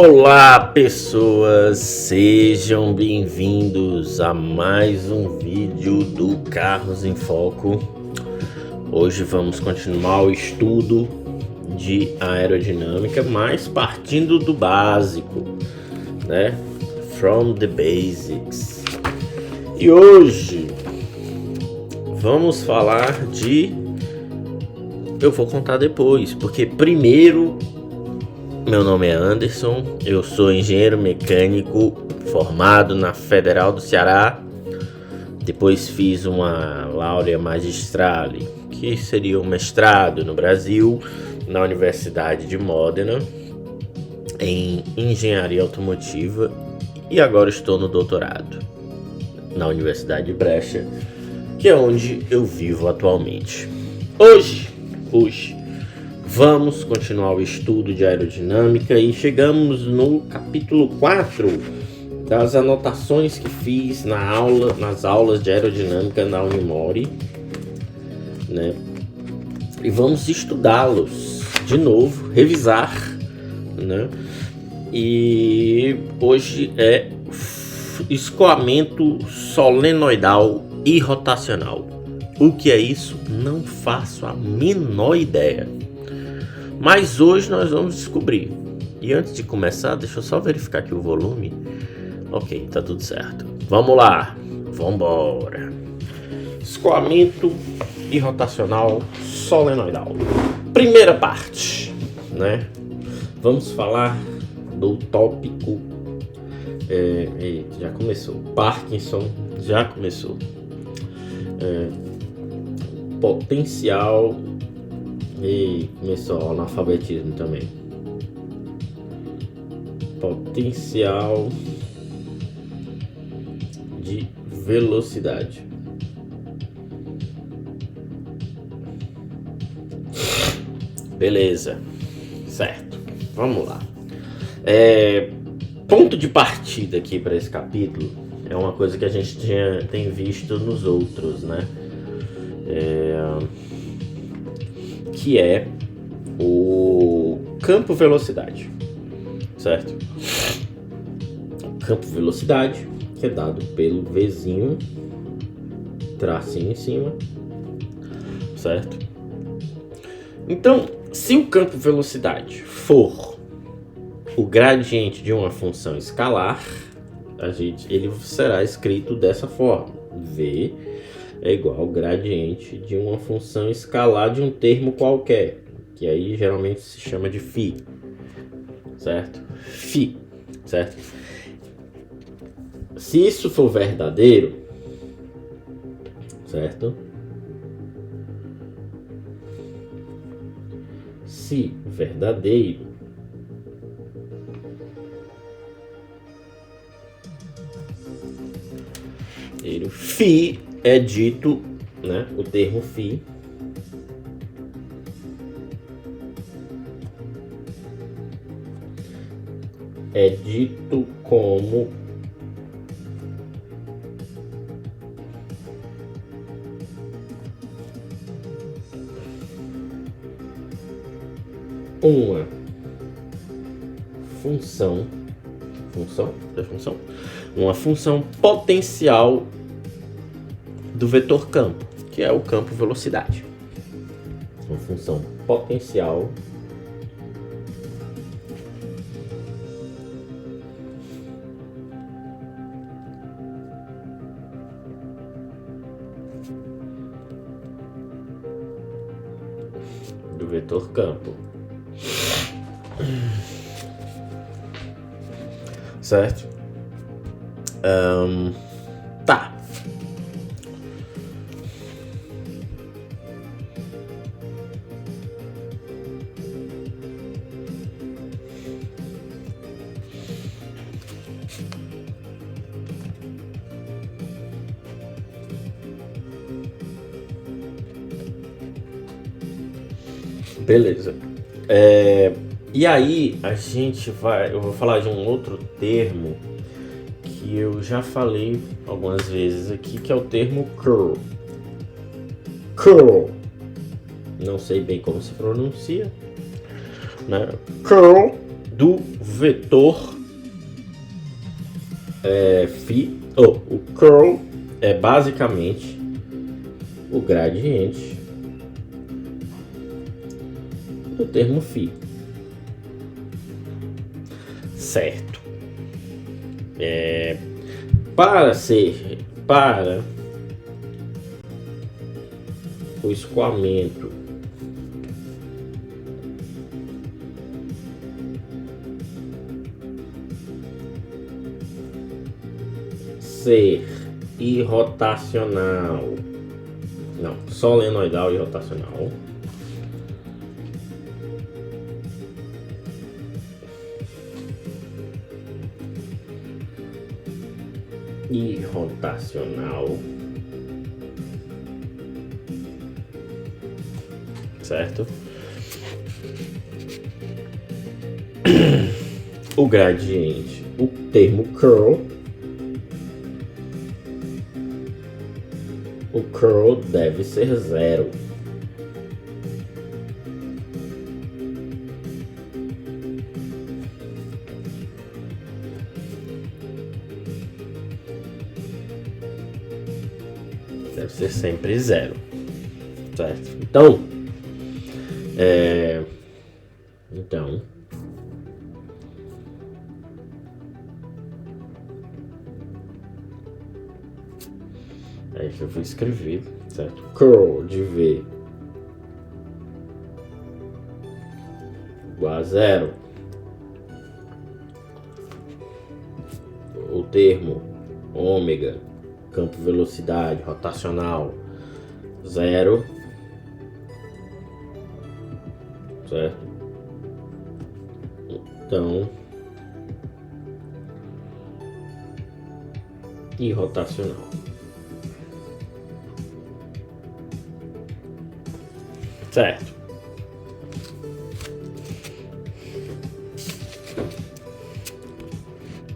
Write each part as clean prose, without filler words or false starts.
Olá, pessoas, sejam bem-vindos a mais um vídeo do Carros em Foco. Hoje vamos continuar o estudo de aerodinâmica, mas partindo do básico, né? From the basics. E hoje vamos falar de... Eu vou contar depois, porque primeiro... Meu nome é Anderson, eu sou engenheiro mecânico formado na Federal do Ceará. Depois fiz uma laurea magistrale, que seria um mestrado no Brasil, na Universidade de Modena, em engenharia automotiva. E agora estou no doutorado, na Universidade de Brecha, que é onde eu vivo atualmente. Hoje, vamos continuar o estudo de aerodinâmica e chegamos no capítulo 4 das anotações que fiz nas aulas de aerodinâmica na Unimore, né? E vamos estudá-los de novo, revisar, né? E hoje é escoamento solenoidal e rotacional. O que é isso? Não faço a menor ideia. Mas hoje nós vamos descobrir. E antes de começar, deixa eu só verificar aqui o volume. Ok, tá tudo certo. Vamos lá, vambora. Escoamento e rotacional solenoidal. Primeira parte, né? Vamos falar do tópico... já começou. Parkinson, já começou. Potencial... E começou o analfabetismo também. Potencial de velocidade. Beleza, certo. Vamos lá. Ponto de partida aqui para esse capítulo é uma coisa que a gente tem visto nos outros, né? Que é o campo velocidade, certo? Campo velocidade, que é dado pelo Vzinho, tracinho em cima, certo? Então, se o campo velocidade for o gradiente de uma função escalar, ele será escrito dessa forma: V é igual ao gradiente de uma função escalar de um termo qualquer, que aí geralmente se chama de φ, certo? Φ, certo? Se isso for verdadeiro, certo? Se verdadeiro, φ é dito, né, o termo φ é dito como uma uma função potencial do vetor campo, que é o campo velocidade. Uma função potencial do vetor campo, certo? Tá. Beleza. E aí eu vou falar de um outro termo que eu já falei algumas vezes aqui, que é o termo curl. Curl. Não sei bem como se pronuncia, né? Curl do vetor φ, o curl é basicamente o gradiente do termo φ, certo? Para o escoamento ser irrotacional, não, solenoidal e rotacional, certo? O gradiente, o termo curl, o curl deve ser zero. Deve ser sempre zero, certo? Então, aí eu vou escrever, certo? Curl de V igual a zero. O termo ômega, campo velocidade rotacional, zero, certo? Então, irrotacional. Certo.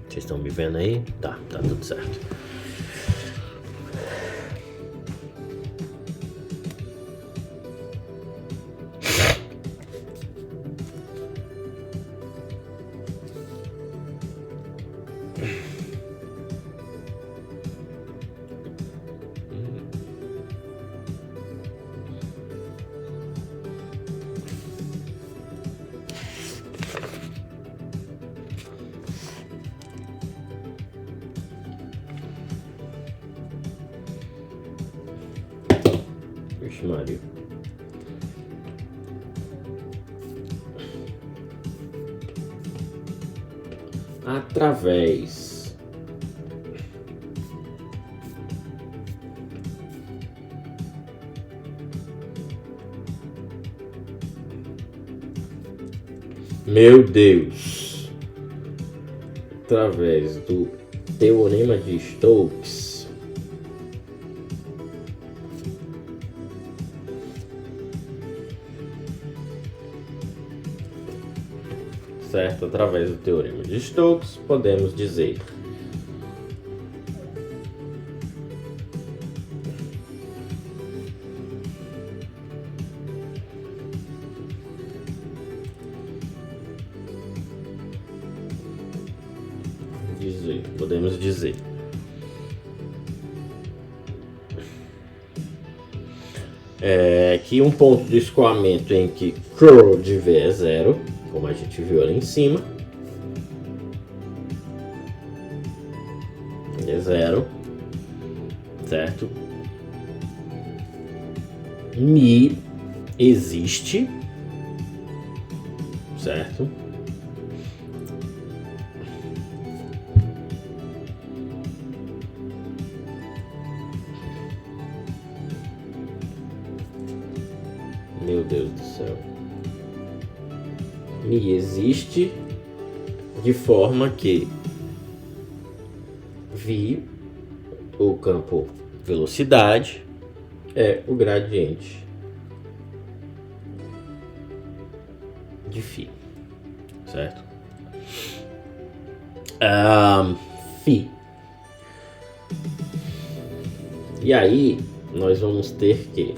Vocês estão me vendo aí? Tá tudo certo. Vixe Maria. Através meu Deus, através do teorema de Stokes, certo? Através do teorema de Stokes, podemos dizer que um ponto de escoamento em que curl de V é zero, como a gente viu ali em cima, é zero, certo? Mi existe, certo? Meu Deus do céu. Mi existe de forma que V, o campo velocidade, é o gradiente de φ, certo? Φ. E aí nós vamos ter que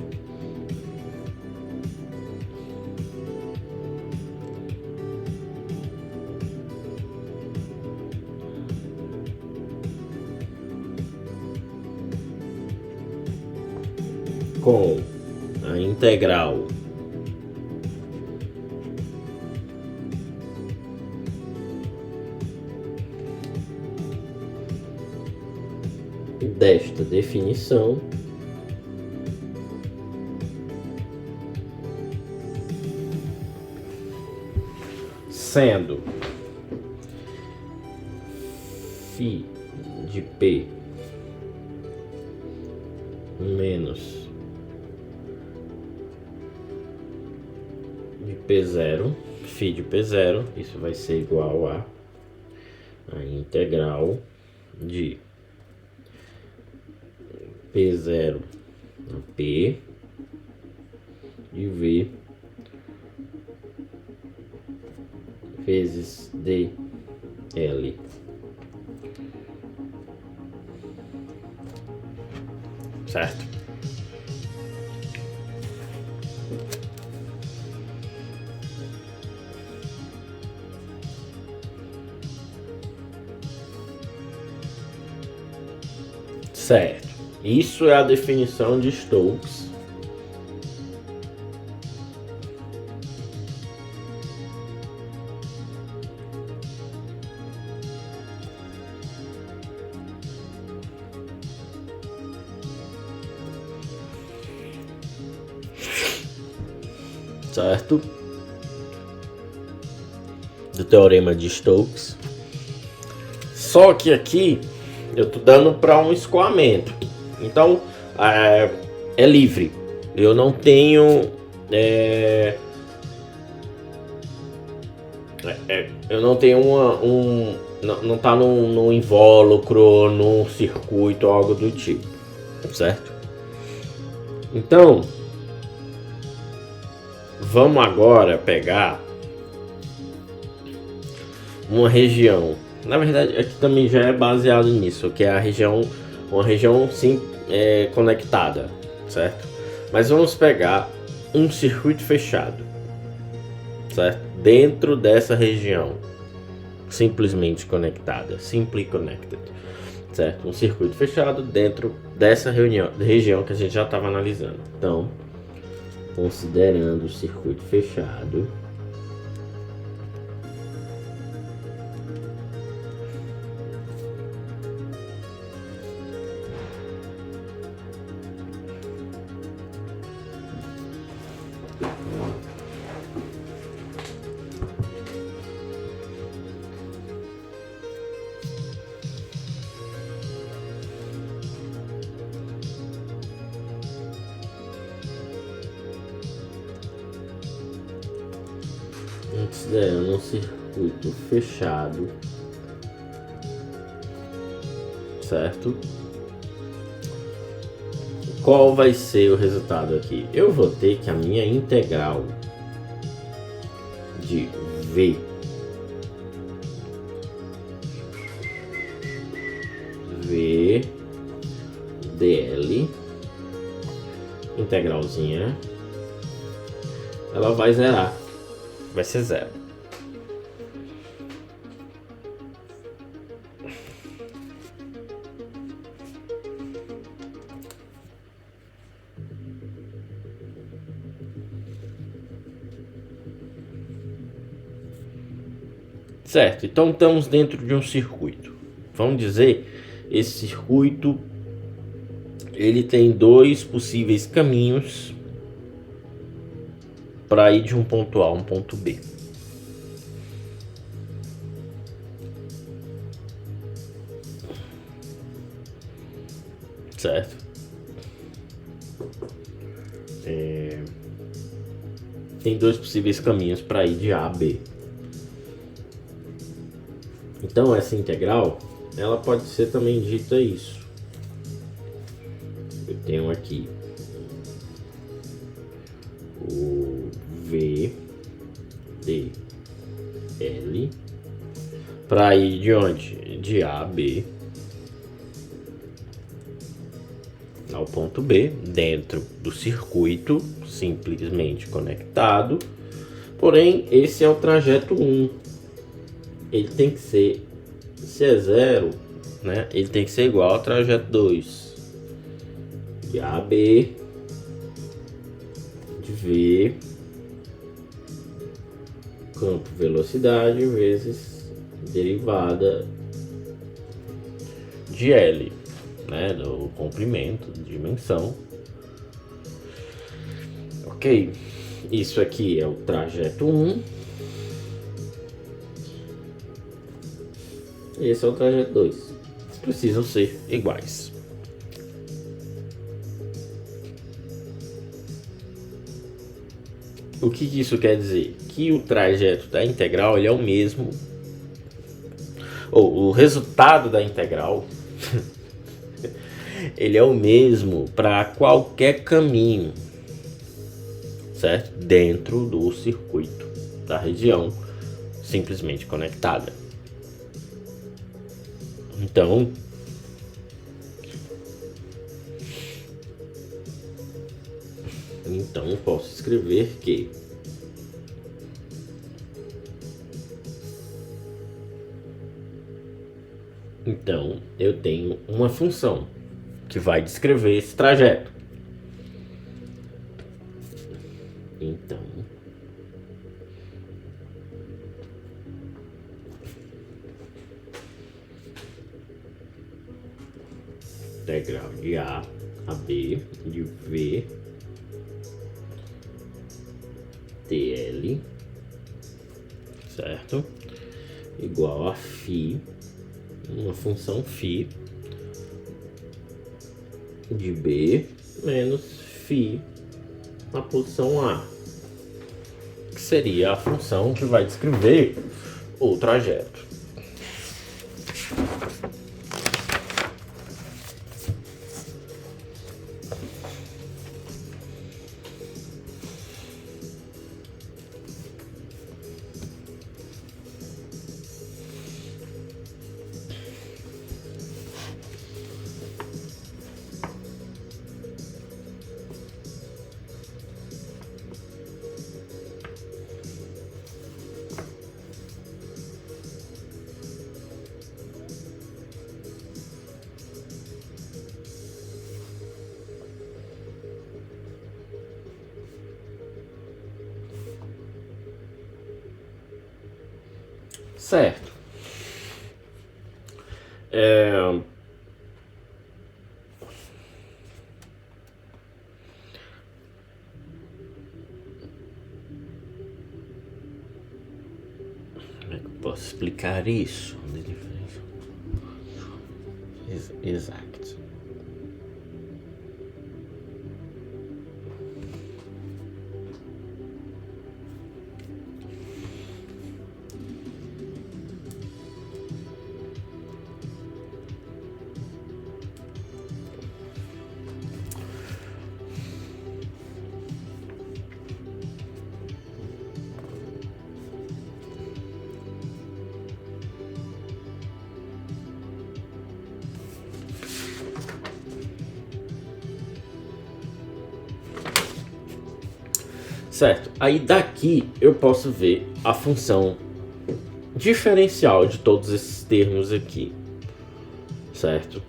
com a integral desta definição sendo φ de P menos de P0, φ de P0, isso vai ser igual a integral de P0 a P de V vezes dl. Certo? Certo. Isso é a definição de Stokes. Certo? Do teorema de Stokes. Só que aqui eu tô dando para um escoamento. Então é livre. Eu não tenho eu não tenho não tá num invólucro, num circuito, algo do tipo, certo? Então vamos agora pegar uma região. Na verdade, aqui também já é baseado nisso, que é uma região sim conectada, certo? Mas vamos pegar um circuito fechado, certo? Dentro dessa região, simplesmente conectada, simply connected, certo? Um circuito fechado dentro dessa região que a gente já estava analisando. Então, considerando o circuito fechado, considerando um circuito fechado, certo? Qual vai ser o resultado aqui? Eu vou ter que a minha integral de V dl, integralzinha, ela vai zerar. Vai ser zero. Certo, então estamos dentro de um circuito. Vamos dizer, esse circuito ele tem dois possíveis caminhos para ir de um ponto A a um ponto B. Certo? Tem dois possíveis caminhos para ir de A a B. Então essa integral, ela pode ser também dita isso. Eu tenho aqui o V dl para ir de onde? De A a B ao ponto B, dentro do circuito simplesmente conectado. Porém, esse é o trajeto 1. Ele tem que ser, se é 0, né? Ele tem que ser igual ao trajeto 2. De A a B de V campo velocidade vezes derivada de L, né, do comprimento, dimensão. Ok, isso aqui é o trajeto 1, esse é o trajeto 2. Eles precisam ser iguais. O que isso quer dizer? Que o trajeto da integral ele é o mesmo, ou o resultado da integral ele é o mesmo para qualquer caminho, certo? Dentro do circuito da região simplesmente conectada. Então, eu posso escrever que eu tenho uma função que vai descrever esse trajeto. Então, integral de A a B de V TL, certo? Igual a φ, uma função φ de B menos φ na posição A, que seria a função que vai descrever o trajeto. Certo. Como é que eu posso explicar isso? Exato. Certo, aí daqui eu posso ver a função diferencial de todos esses termos aqui, certo?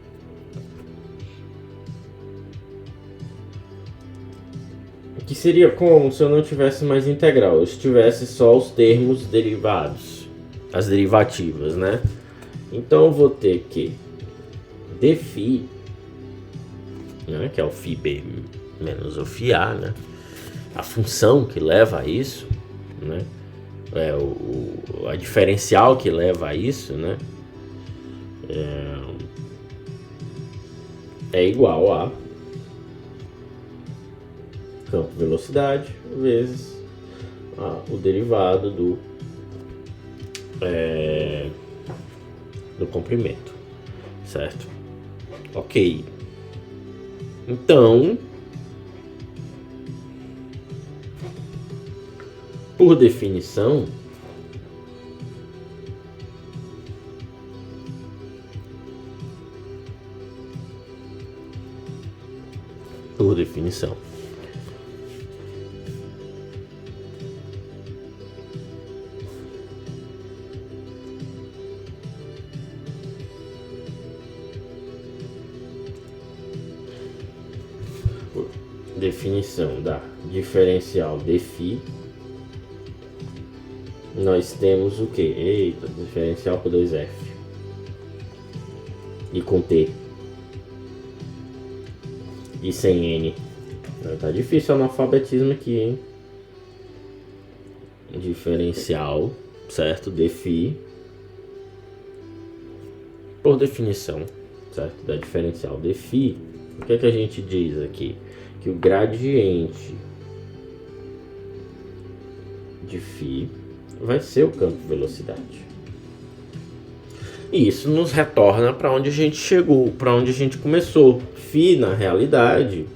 Que seria como se eu não tivesse mais integral, eu tivesse só os termos derivados, as derivativas, né? Então eu vou ter que dφ, né, que é o φb menos o φa, né? A função que leva a isso, né? A diferencial que leva a isso, né? É igual a campo velocidade vezes o derivado do comprimento, certo? Ok. Então, por definição, definição da diferencial de φ, nós temos o que? Eita, diferencial por 2f e com t e sem n. Tá difícil o analfabetismo aqui, hein? Diferencial, certo? De φ por definição, certo? Da diferencial de φ, o que é que a gente diz aqui? Que o gradiente de φ vai ser o campo velocidade. E isso nos retorna para onde a gente chegou, para onde a gente começou. Φ, na realidade,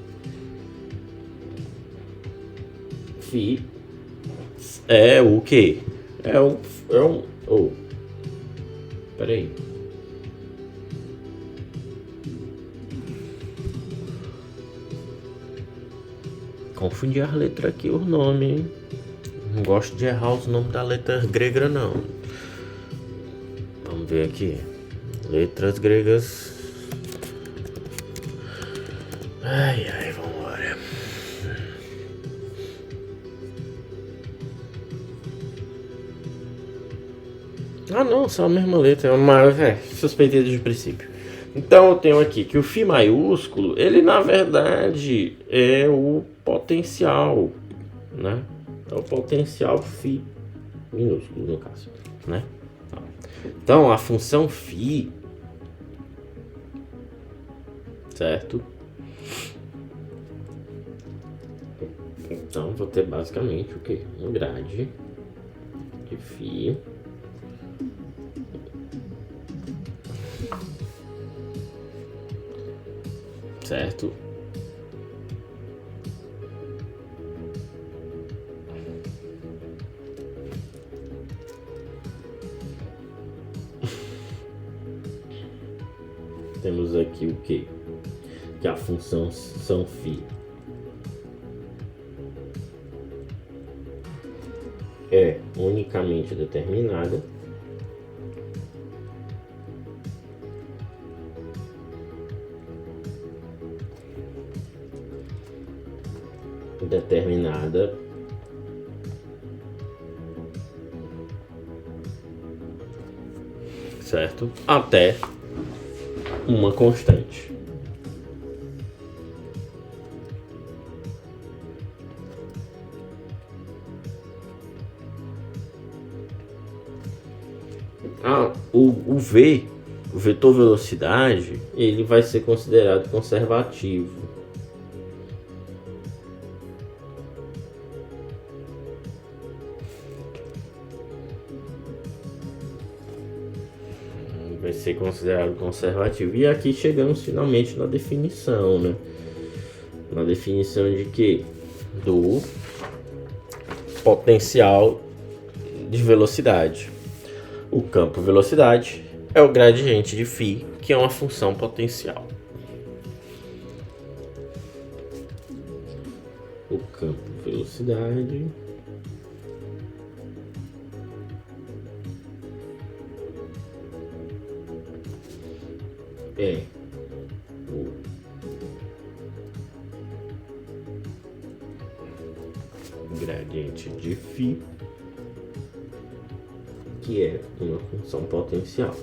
Φ é o quê? Peraí. Confundi as letras aqui, os nomes, hein? Não gosto de errar os nomes da letra grega, não. Vamos ver aqui. Letras gregas. Ai, vambora. Ah, não, são a mesma letra. Mas, suspeitei desde o princípio. Então eu tenho aqui que o φ maiúsculo, ele na verdade é o potencial, né? É o potencial φ minúsculo, no caso, né? Então a função φ, certo? Então vou ter basicamente o que? Um grade de φ certo? Temos aqui o que? Que a função são φ é unicamente determinada certo? Até uma constante. O V, o vetor velocidade, ele vai ser considerado conservativo. Vai ser considerado conservativo. E aqui chegamos finalmente na definição, né? Na definição de que? Do potencial de velocidade. O campo velocidade é o gradiente de φ, que é uma função potencial. O campo velocidade é o gradiente de φ, que é uma função potencial.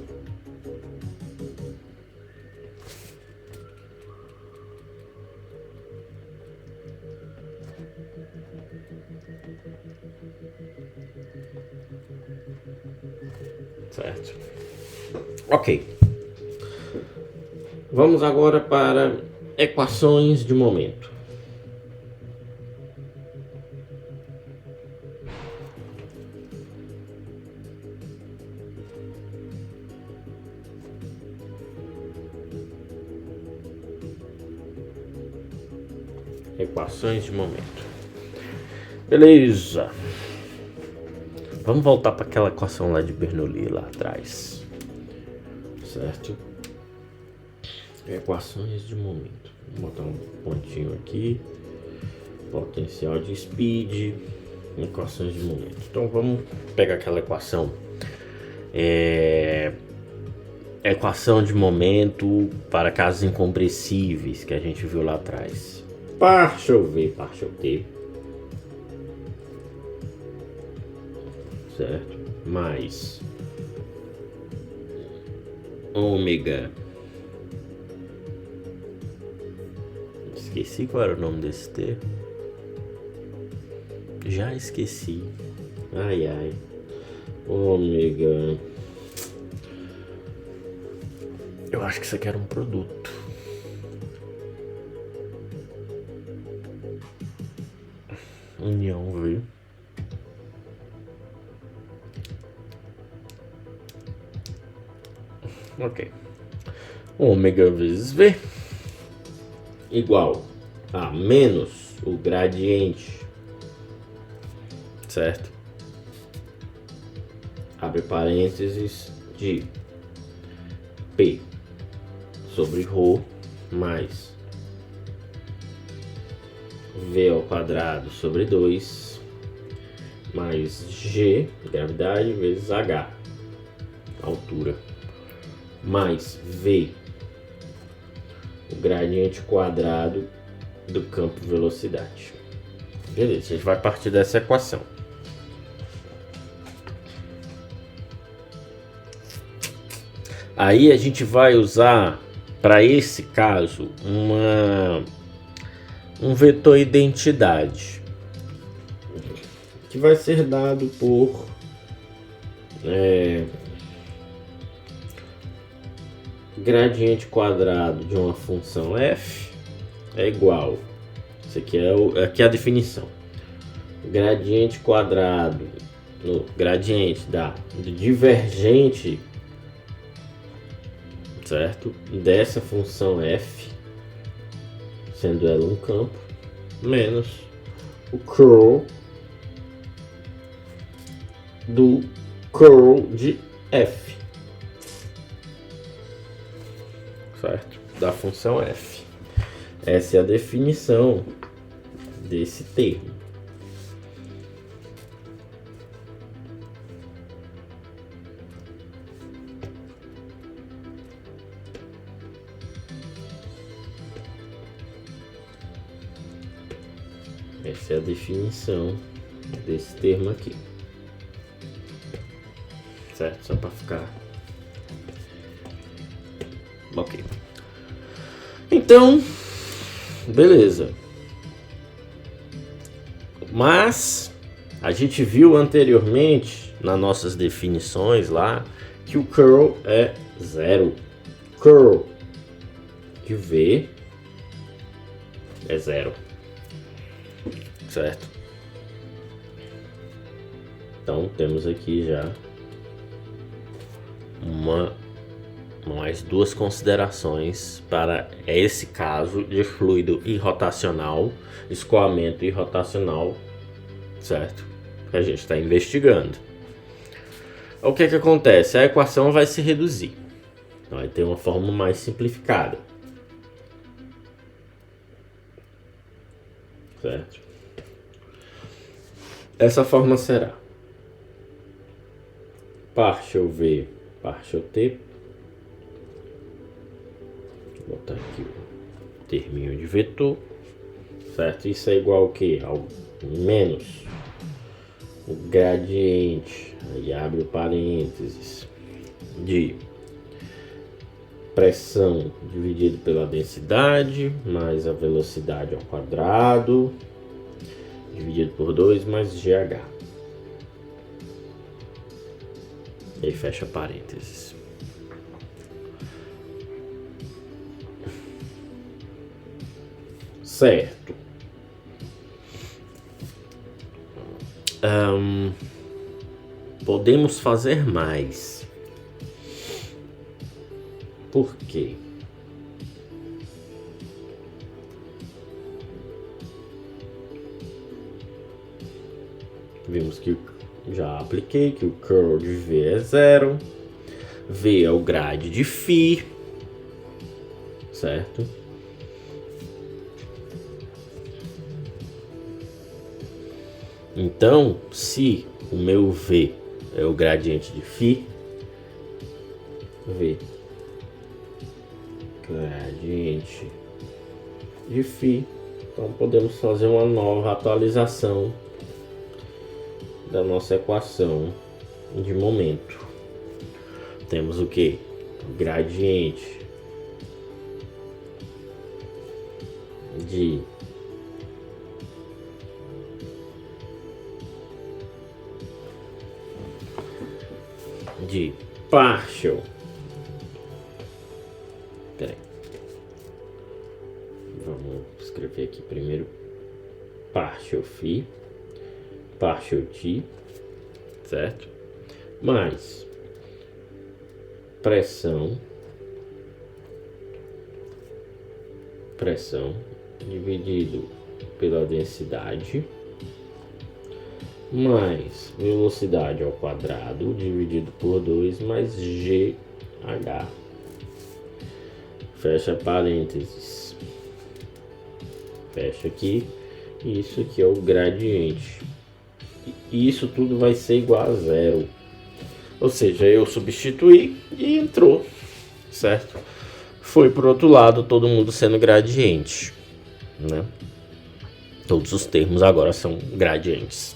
Certo? Ok. Vamos agora para equações de momento. Equações de momento. Beleza. Vamos voltar para aquela equação lá de Bernoulli lá atrás. Certo? Equações de momento. Vou botar um pontinho aqui. Potencial de speed. Equações de momento. Então vamos pegar aquela equação. Equação de momento para casos incompressíveis que a gente viu lá atrás. partial V, partial T, certo? Mais ômega, esqueci qual era o nome desse T, já esqueci, ai, ômega, eu acho que isso aqui era um produto, união V, ok, ômega vezes V igual a menos o gradiente, certo? Abre parênteses de P sobre ρ mais V ao quadrado sobre 2 mais G, gravidade, vezes H, altura, mais V, o gradiente quadrado do campo velocidade. Beleza, a gente vai partir dessa equação. Aí a gente vai usar, para esse caso, um vetor identidade, que vai ser dado por gradiente quadrado de uma função f é igual, isso aqui aqui é a definição, gradiente quadrado no gradiente do divergente, certo, dessa função f, sendo ela um campo, menos o curl do curl de f, certo, da função f. Essa é a definição desse termo. Essa é a definição desse termo aqui, certo? Só para ficar ok. Então, beleza. Mas a gente viu anteriormente nas nossas definições lá que o curl é zero. Curl de V é zero, certo? Então temos aqui já mais duas considerações para esse caso de fluido irrotacional, escoamento irrotacional, certo? Que a gente está investigando. O que acontece? A equação vai se reduzir, vai ter uma forma mais simplificada, certo? Essa forma será partial V, partial T. Vou botar aqui o terminho de vetor, certo? Isso é igual ao que? Ao menos o gradiente, aí abre o parênteses, de pressão dividido pela densidade, mais a velocidade ao quadrado, dividido por 2, mais GH. E aí fecha parênteses. Certo. Podemos fazer mais. Por quê? Vimos que já apliquei que o curl de V é zero. V é o grade de φ, certo? Então, se o meu V é o gradiente de φ, V gradiente de φ Então podemos fazer uma nova atualização da nossa equação de momento. Temos o que? O gradiente de partial. Peraí. Vamos escrever aqui primeiro partial phi, partial t, certo? Mais pressão dividido pela densidade mais velocidade ao quadrado dividido por 2 mais GH. Fecha parênteses. Fecha aqui. Isso aqui é o gradiente. E isso tudo vai ser igual a zero. Ou seja, eu substituí e entrou, certo? Foi pro outro lado, todo mundo sendo gradiente, né? Todos os termos agora são gradientes.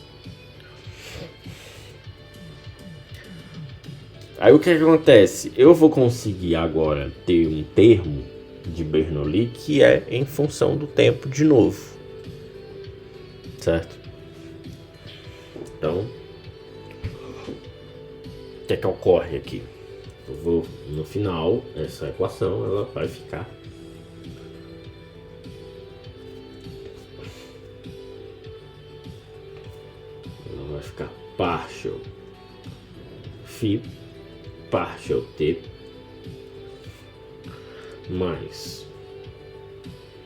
Aí o que acontece? Eu vou conseguir agora ter um termo de Bernoulli que é em função do tempo de novo, certo? Então, o que é que ocorre aqui? Eu vou, no final, essa equação ela vai ficar partial phi partial t mais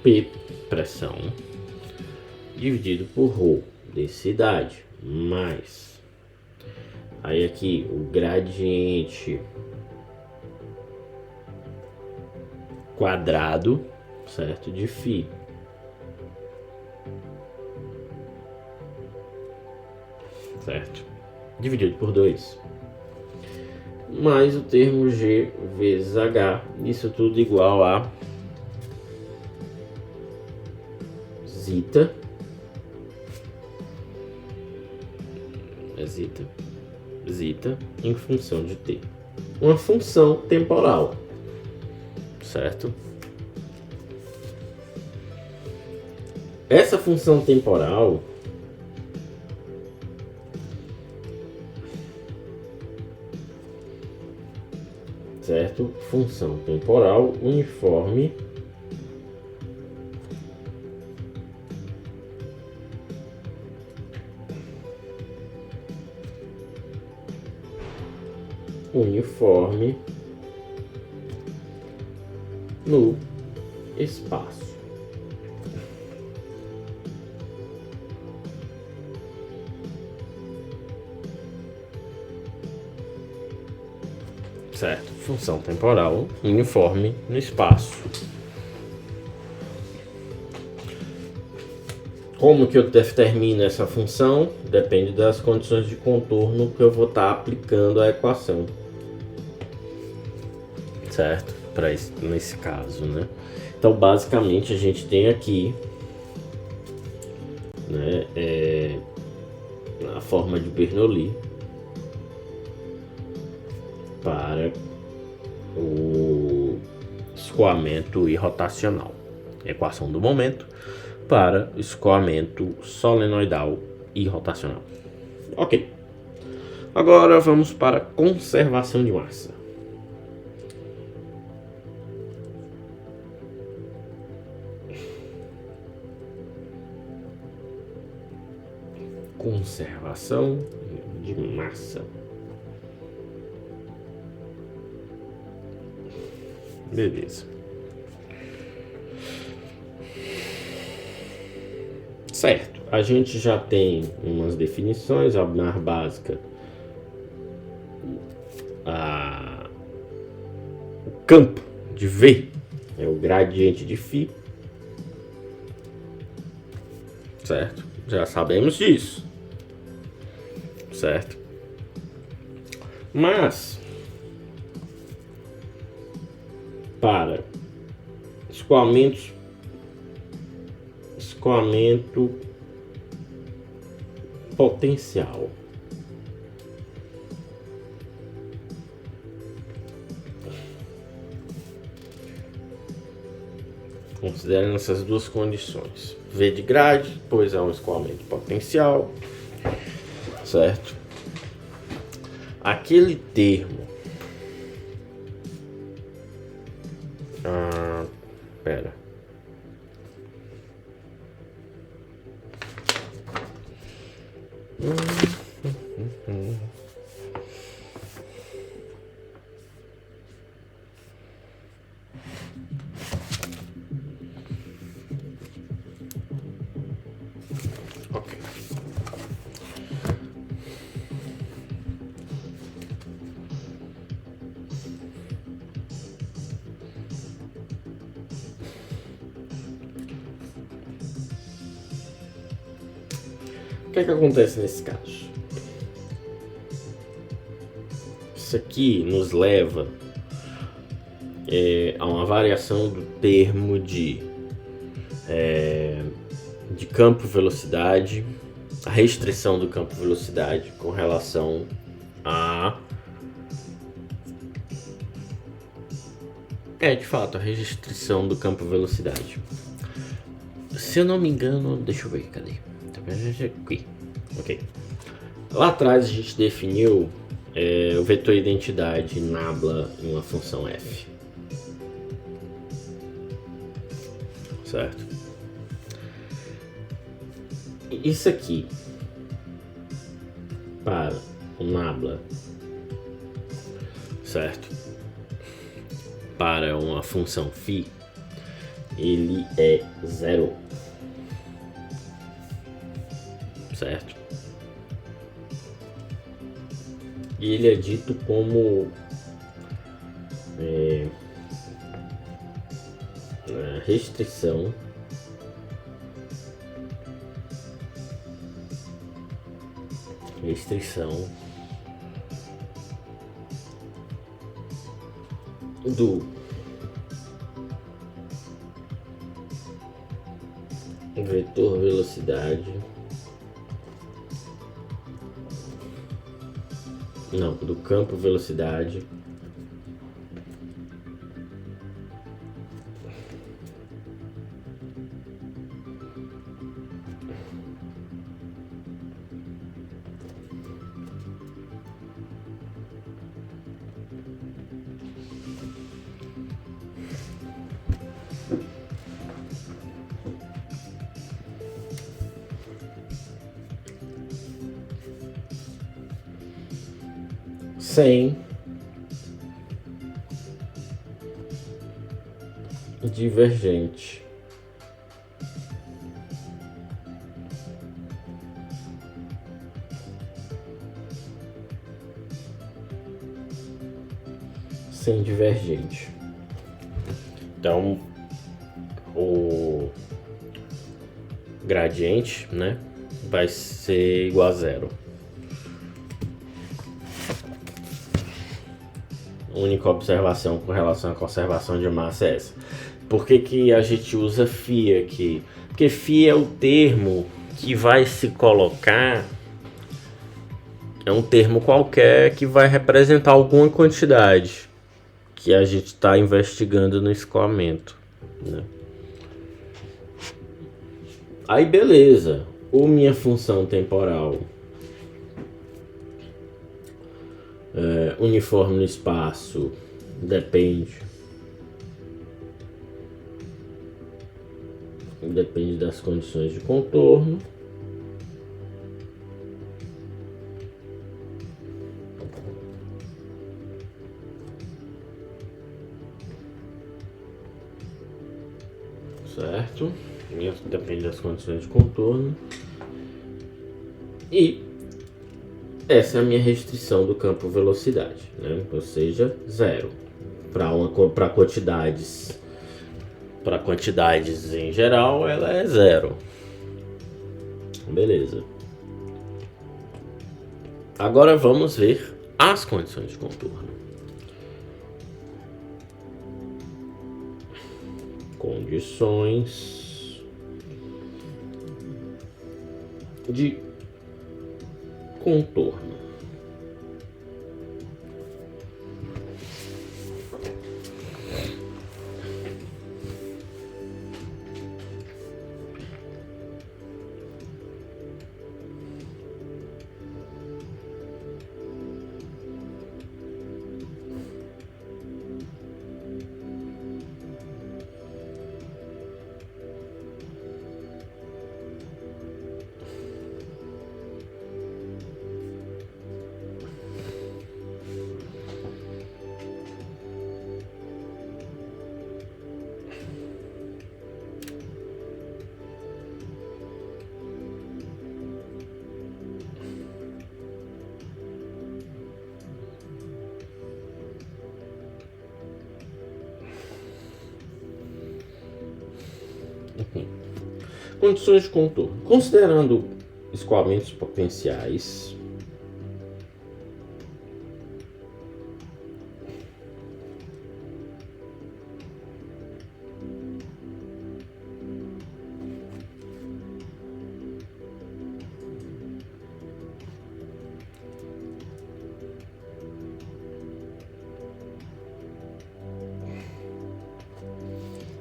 P, pressão, dividido por ρ, densidade, mais aí aqui o gradiente quadrado, certo, de φ, certo, dividido por 2, mais o termo G vezes H, isso tudo igual a zeta, zeta em função de t, uma função temporal, certo? Essa função temporal certo? Função temporal uniforme no espaço. Certo, função temporal uniforme no espaço. Como que eu determino essa função? Depende das condições de contorno que eu vou estar aplicando a equação. Certo? Nesse caso, né? Então, basicamente, a gente tem aqui, né, a forma de Bernoulli para o escoamento irrotacional, equação do momento para o escoamento solenoidal irrotacional. Ok. Agora vamos para conservação de massa. Conservação de massa. Beleza. Certo, a gente já tem umas definições, a mais básica. O campo de V é o gradiente de φ. Certo? Já sabemos disso. Certo? Mas escoamento potencial. Considerando essas duas condições. V de grade, pois é um escoamento potencial, certo? Aquele termo. Pera. Ok. O que é que acontece nesse caso? Isso aqui nos leva a uma variação do termo de campo velocidade, a restrição do campo velocidade com relação a de fato a restrição do campo velocidade. Se eu não me engano, deixa eu ver, cadê? Aqui. Ok. Lá atrás a gente definiu o vetor identidade nabla em uma função f, certo? Isso aqui para o nabla, certo? Para uma função φ, ele é 0, certo? E ele é dito como restrição do vetor velocidade, não, do campo velocidade sem divergente. Sem divergente. Então, o gradiente, né, vai ser igual a 0. A única observação com relação à conservação de massa é essa. Por que a gente usa φ aqui? Porque φ é o termo que vai se colocar, é um termo qualquer que vai representar alguma quantidade que a gente está investigando no escoamento, né? Aí beleza, ou minha função temporal uniforme no espaço depende das condições de contorno, certo? Depende das condições de contorno. E essa é a minha restrição do campo velocidade, né? Ou seja, 0 para quantidades. Para quantidades em geral, ela é 0. Beleza. Agora vamos ver as condições de contorno. Condições de contorno. Condições de contorno. Considerando escoamentos potenciais,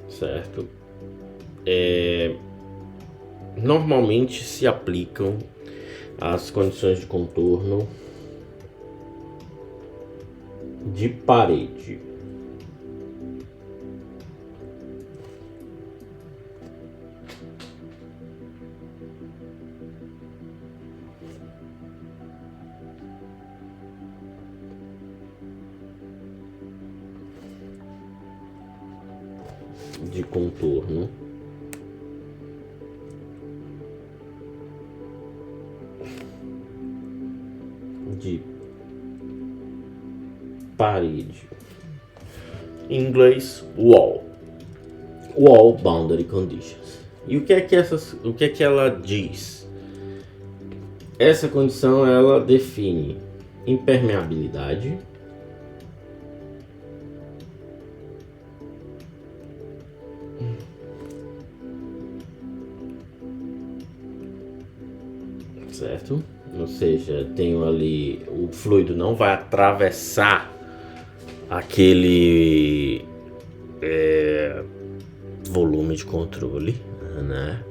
certo? Normalmente se aplicam as condições de contorno de parede. De contorno de parede. Em inglês, wall boundary conditions. E o que é que ela diz? Essa condição ela define impermeabilidade, certo? Ou seja, tenho ali o fluido não vai atravessar aquele volume de controle, né?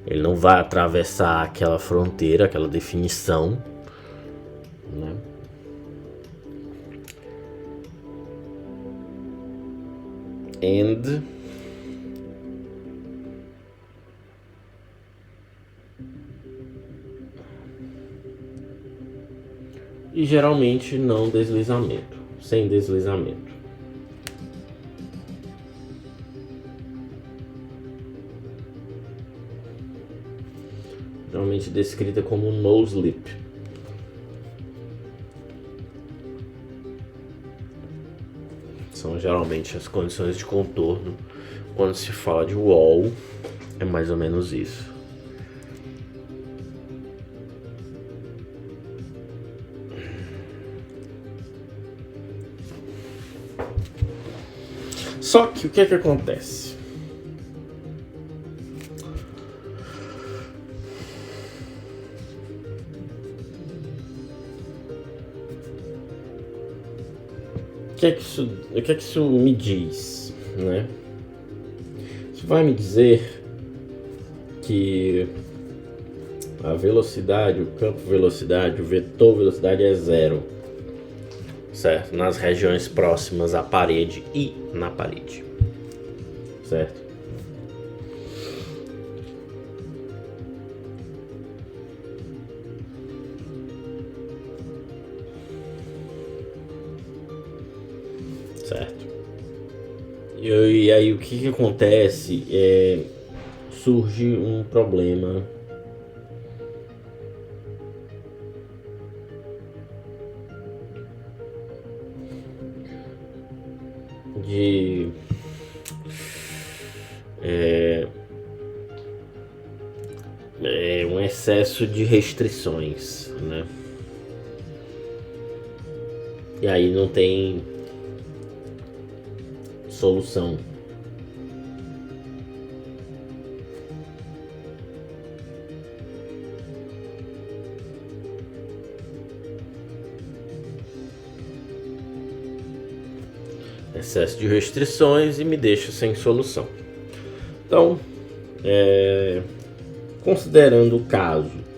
Ele não vai atravessar aquela fronteira, aquela definição, né? And e geralmente não deslizamento, sem deslizamento. Geralmente descrita como no slip. São geralmente as condições de contorno quando se fala de wall, é mais ou menos isso. Só que o que é que acontece? O que é que isso me diz, né? Isso vai me dizer que a velocidade, o campo velocidade, o vetor velocidade é zero, certo? Nas regiões próximas à parede e na parede, certo? Certo. E aí o que acontece surge um problema de um excesso de restrições, né? E aí não tem solução. excesso de restrições e me deixa sem solução. Então, considerando o caso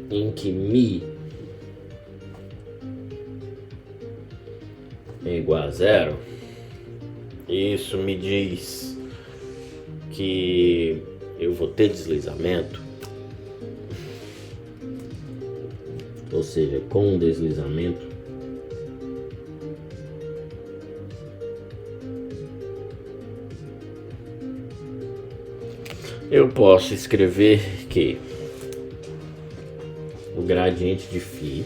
em que Mi é igual a 0, isso me diz que eu vou ter deslizamento, ou seja, com deslizamento eu posso escrever que o gradiente de φ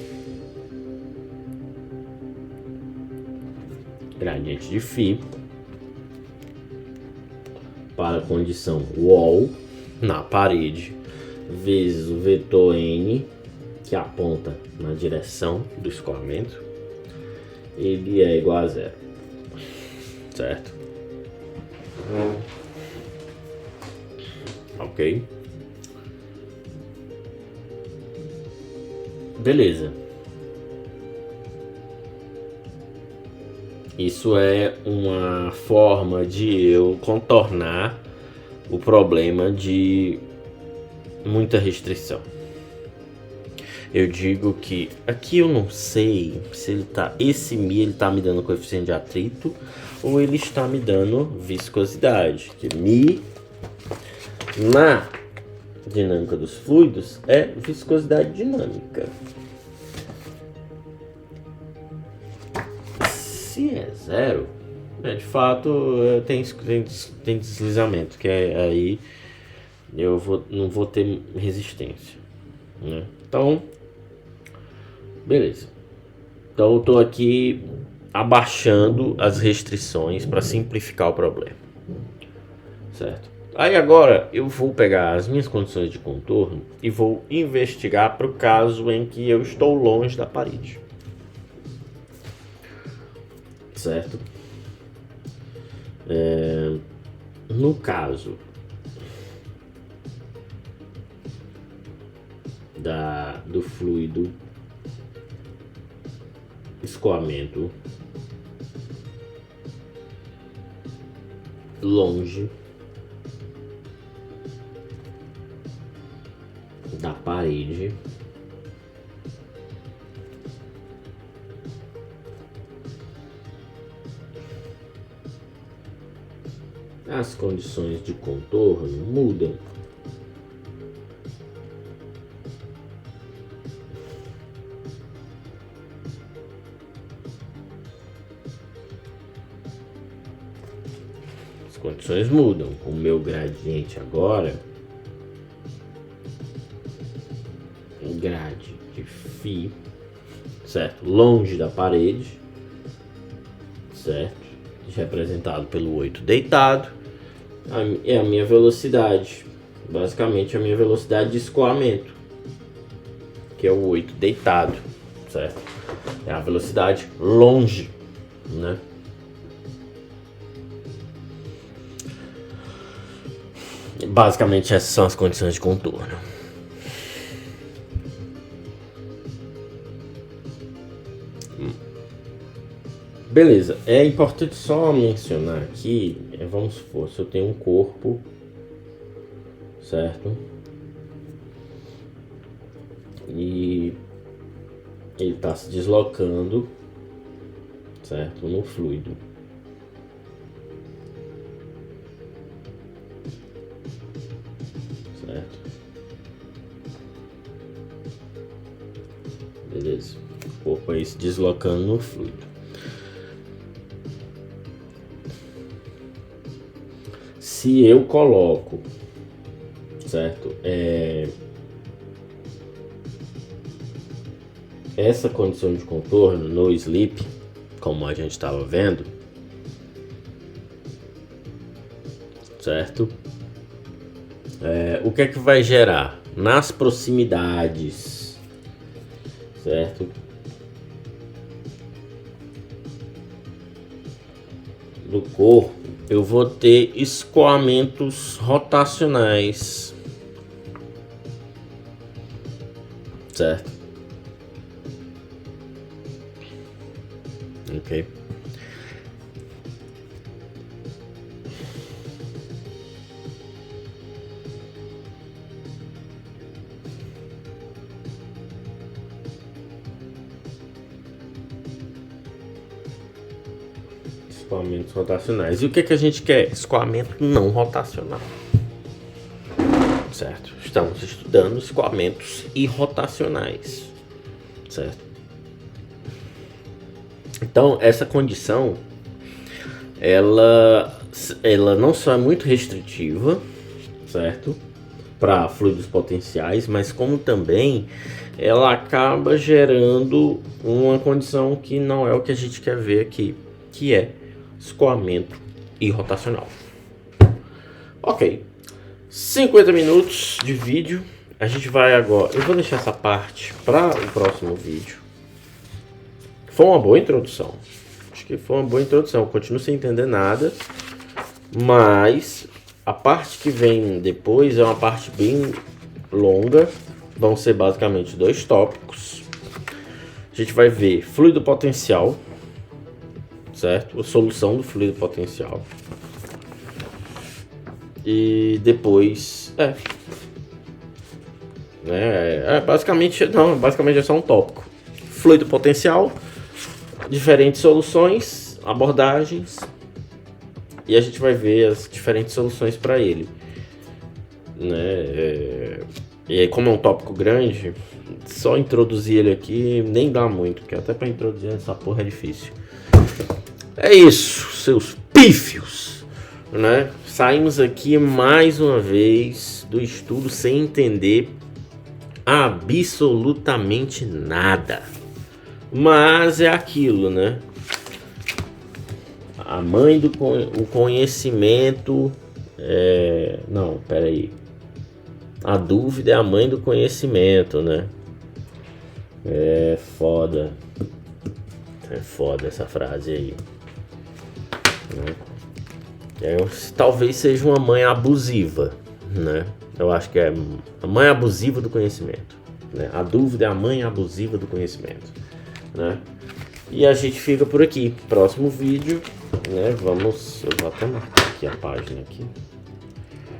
para a condição wall na parede vezes o vetor n, que aponta na direção do escoamento, ele é igual a 0, certo? Ok? Beleza. Isso é uma forma de eu contornar o problema de muita restrição. Eu digo que aqui eu não sei se ele tá, esse Mi ele tá me dando coeficiente de atrito ou ele está me dando viscosidade, que Mi na dinâmica dos fluidos é viscosidade dinâmica. Se é 0, de fato tem deslizamento, que aí eu não vou ter resistência, né? Então, beleza. Então eu estou aqui abaixando as restrições para simplificar o problema, certo? Aí agora eu vou pegar as minhas condições de contorno e vou investigar para o caso em que eu estou longe da parede. Certo? No caso do fluido escoamento longe da parede, as condições de contorno mudam. As condições mudam. O meu gradiente agora, o grade de φ, certo? Longe da parede, certo? Representado pelo 8 deitado, é a minha velocidade, basicamente a minha velocidade de escoamento, que é o 8 deitado, certo? É a velocidade longe, né? Basicamente essas são as condições de contorno. Beleza, é importante só mencionar aqui, vamos supor, se eu tenho um corpo, certo? E ele está se deslocando, certo? No fluido. Certo? Beleza. O corpo aí se deslocando no fluido. Se eu coloco, certo, essa condição de contorno no slip, como a gente estava vendo, certo, o que é que vai gerar? Nas proximidades, certo, do corpo, eu vou ter escoamentos rotacionais, certo? Ok. Escoamentos rotacionais. E o que que a gente quer? Escoamento não rotacional. Certo? Estamos estudando escoamentos irrotacionais. Certo? Então, essa condição, ela não só é muito restritiva, certo? Para fluidos potenciais, mas como também ela acaba gerando uma condição que não é o que a gente quer ver aqui, que é escoamento irrotacional. Ok, 50 minutos de vídeo. A gente vai agora, eu vou deixar essa parte para o próximo vídeo. Foi uma boa introdução. Acho que foi uma boa introdução. Eu continuo sem entender nada, mas a parte que vem depois é uma parte bem longa. Vão ser basicamente 2 tópicos. A gente vai ver fluido potencial, certo? A solução do fluido potencial. E depois basicamente é só um tópico. Fluido potencial, diferentes soluções, abordagens, e a gente vai ver as diferentes soluções para ele, né? E aí, como é um tópico grande, só introduzir ele aqui nem dá muito, porque até para introduzir essa porra é difícil. É isso, seus pífios, né? Saímos aqui mais uma vez do estudo sem entender absolutamente nada. Mas é aquilo, né? A mãe do conhecimento não, peraí. A dúvida é a mãe do conhecimento, né? É foda. É foda essa frase aí, né? Talvez seja uma mãe abusiva, né? Eu acho que é a mãe abusiva do conhecimento, né? A dúvida é a mãe abusiva do conhecimento, né? E a gente fica por aqui. Próximo vídeo, né? Eu vou até marcar aqui a página aqui.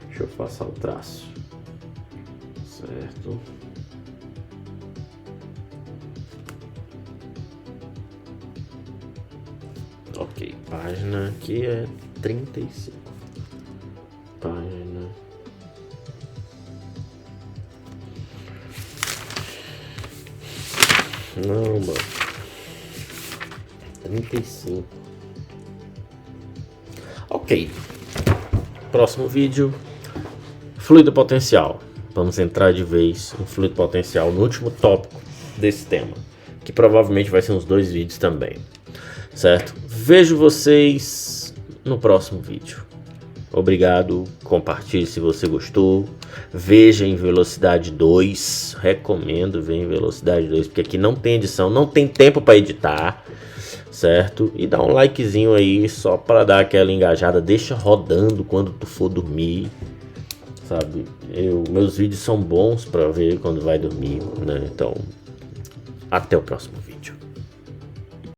Deixa eu passar o traço, certo? Ok, página aqui é 35. Página. Não, mano. 35. Ok. Próximo vídeo. Fluido potencial. Vamos entrar de vez em fluido potencial no último tópico desse tema, que provavelmente vai ser uns 2 vídeos também. Certo? Vejo vocês no próximo vídeo. Obrigado, compartilhe se você gostou. Veja em velocidade 2. Recomendo ver em velocidade 2, porque aqui não tem edição, não tem tempo para editar, certo? E dá um likezinho aí só para dar aquela engajada. Deixa rodando quando tu for dormir, sabe? Meus vídeos são bons para ver quando vai dormir, né? Então, até o próximo vídeo.